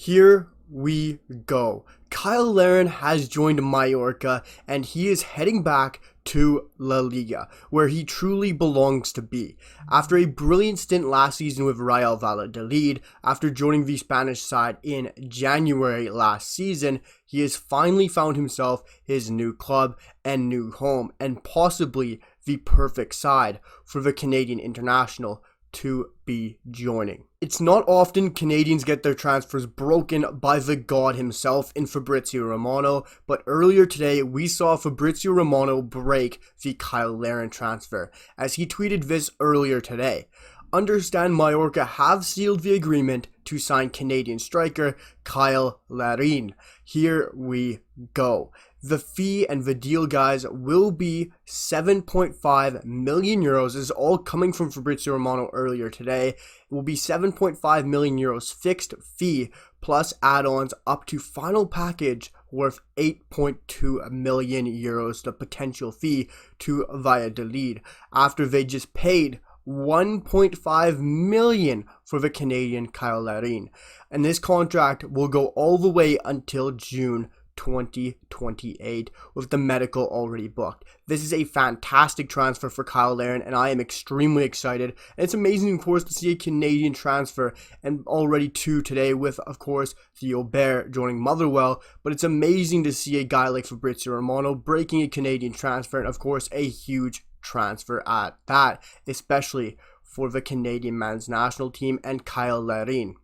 Here we go. Cyle Larin has joined Mallorca and he is heading back to LaLiga, where he truly belongs to be. After a brilliant stint last season with Real Valladolid, after joining the Spanish side in January last season, he has finally found himself his new club and new home, and possibly the perfect side for the Canadian international to be joining. It's not often Canadians get their transfers broken by the god himself in Fabrizio Romano, but earlier today we saw Fabrizio Romano break the Cyle Larin transfer, as he tweeted this earlier today. Understand Mallorca have sealed the agreement to sign Canadian striker Cyle Larin. Here we go. The fee and the deal, guys, will be 7.5 million euros. This is all coming from Fabrizio Romano earlier today. It will be 7.5 million euros fixed fee plus add-ons up to final package worth 8.2 million euros, the potential fee to Valladolid, after they just paid 1.5 million for the Canadian Cyle Larin. And this contract will go all the way until June 2028 with the medical already booked. This is a fantastic transfer for Cyle Larin, and I am extremely excited. And it's amazing, of course, to see a Canadian transfer, and already two today with, of course, Theo Bair joining Motherwell. But it's amazing to see a guy like Fabrizio Romano breaking a Canadian transfer, and of course a huge transfer at that, especially for the Canadian men's national team and Cyle Larin.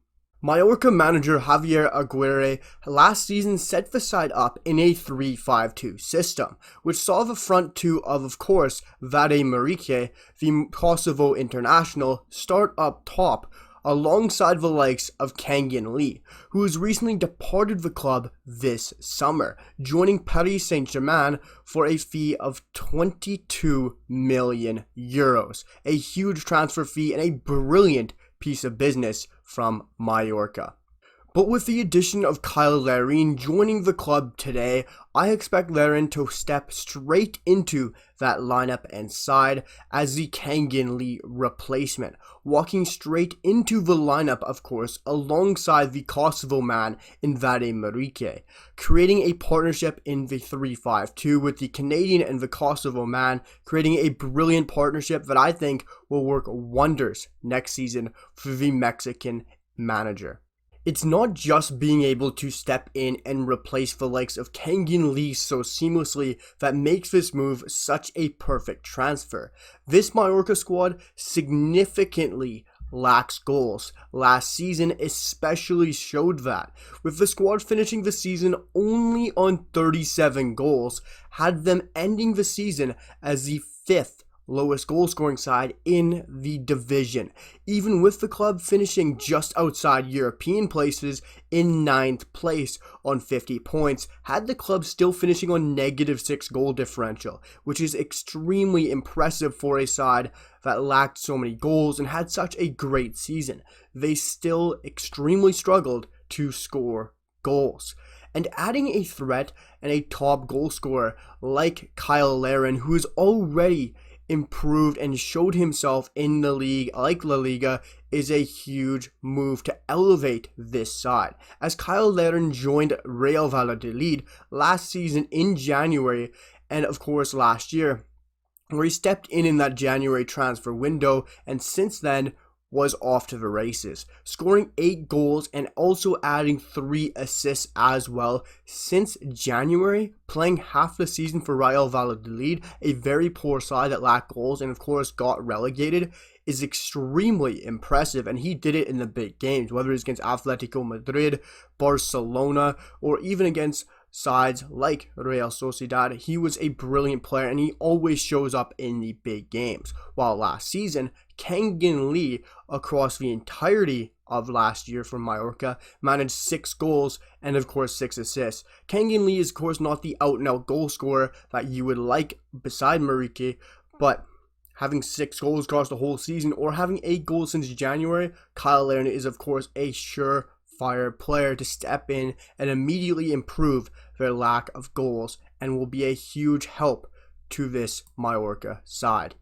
Mallorca manager Javier Aguirre last season set the side up in a 3-5-2 system, which saw the front two of course, Vade Marique, the Kosovo international, start up top, alongside the likes of Kang In Lee, who has recently departed the club this summer, joining Paris Saint-Germain for a fee of 22 million euros. A huge transfer fee and a brilliant piece of business from Mallorca. But with the addition of Cyle Larin joining the club today, I expect Larin to step straight into that lineup and side as the Kang In Lee replacement, walking straight into the lineup, of course, alongside the Kosovo man in Vade Marique, creating a partnership in the 3-5-2 with the Canadian and the Kosovo man, creating a brilliant partnership that I think will work wonders next season for the Mexican manager. It's not just being able to step in and replace the likes of Kang In Lee so seamlessly that makes this move such a perfect transfer. This Mallorca squad significantly lacks goals. Last season especially showed that, with the squad finishing the season only on 37 goals, had them ending the season as the 5th lowest goal scoring side in the division, even with the club finishing just outside European places in 9th place on 50 points, had the club still finishing on -6 goal differential, which is extremely impressive for a side that lacked so many goals and had such a great season. They still extremely struggled to score goals. And adding a threat and a top goal scorer like Cyle Larin, who is already improved and showed himself in the league like LaLiga, is a huge move to elevate this side, as Cyle Larin joined Real Valladolid last season in January, and of course last year, where he stepped in that January transfer window, and since then was off to the races, scoring 8 goals and also adding 3 assists as well since January, playing half the season for Real Valladolid, a very poor side that lacked goals and of course got relegated, is extremely impressive. And he did it in the big games, whether it's against Atletico Madrid, Barcelona, or even against sides like Real Sociedad. He was a brilliant player and he always shows up in the big games. While last season, Kang In Lee, across the entirety of last year for Mallorca, managed 6 goals and of course 6 assists. Kang In Lee is of course not the out-and-out goal scorer that you would like beside Marique, but having 6 goals across the whole season or having 8 goals since January, Cyle Larin is of course a surefire player to step in and immediately improve their lack of goals, and will be a huge help to this Mallorca side.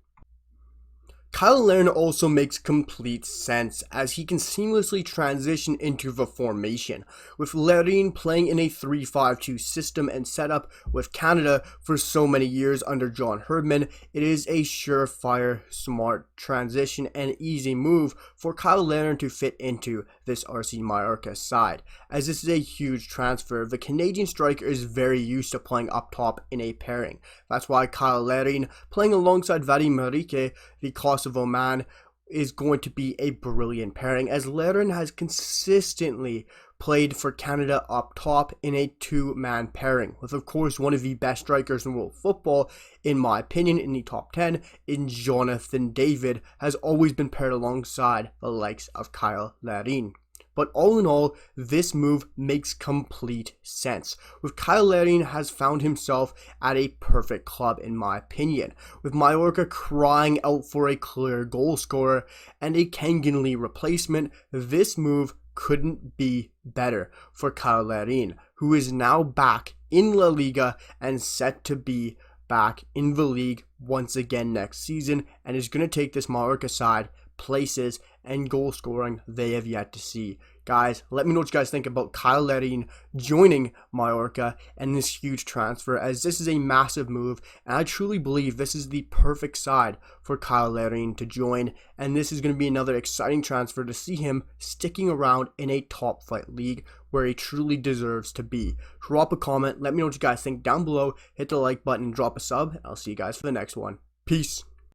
Cyle Larin also makes complete sense as he can seamlessly transition into the formation, with Larin playing in a 3-5-2 system and setup with Canada for so many years under John Herdman. It is a surefire, smart transition and easy move for Cyle Larin to fit into this RCD Mallorca side, as this is a huge transfer. The Canadian striker is very used to playing up top in a pairing. That's why Cyle Larin playing alongside Vadim Henrique, the Kosovo man, is going to be a brilliant pairing, as Larin has consistently played for Canada up top in a two-man pairing, with of course one of the best strikers in world football, in my opinion, in the top 10, in Jonathan David, has always been paired alongside the likes of Cyle Larin. But all in all, this move makes complete sense, with Cyle Larin has found himself at a perfect club in my opinion, with Mallorca crying out for a clear goal scorer and a Kang In Lee replacement. This move couldn't be better for Cyle Larin, who is now back in LaLiga and set to be back in the league once again next season, and is going to take this Mallorca side places and goal scoring they have yet to see. Guys, let me know what you guys think about Cyle Larin joining Mallorca and this huge transfer, as this is a massive move, and I truly believe this is the perfect side for Cyle Larin to join, and this is going to be another exciting transfer to see him sticking around in a top flight league where he truly deserves to be. Drop a comment, let me know what you guys think down below, hit the like button, drop a sub, and I'll see you guys for the next one. Peace.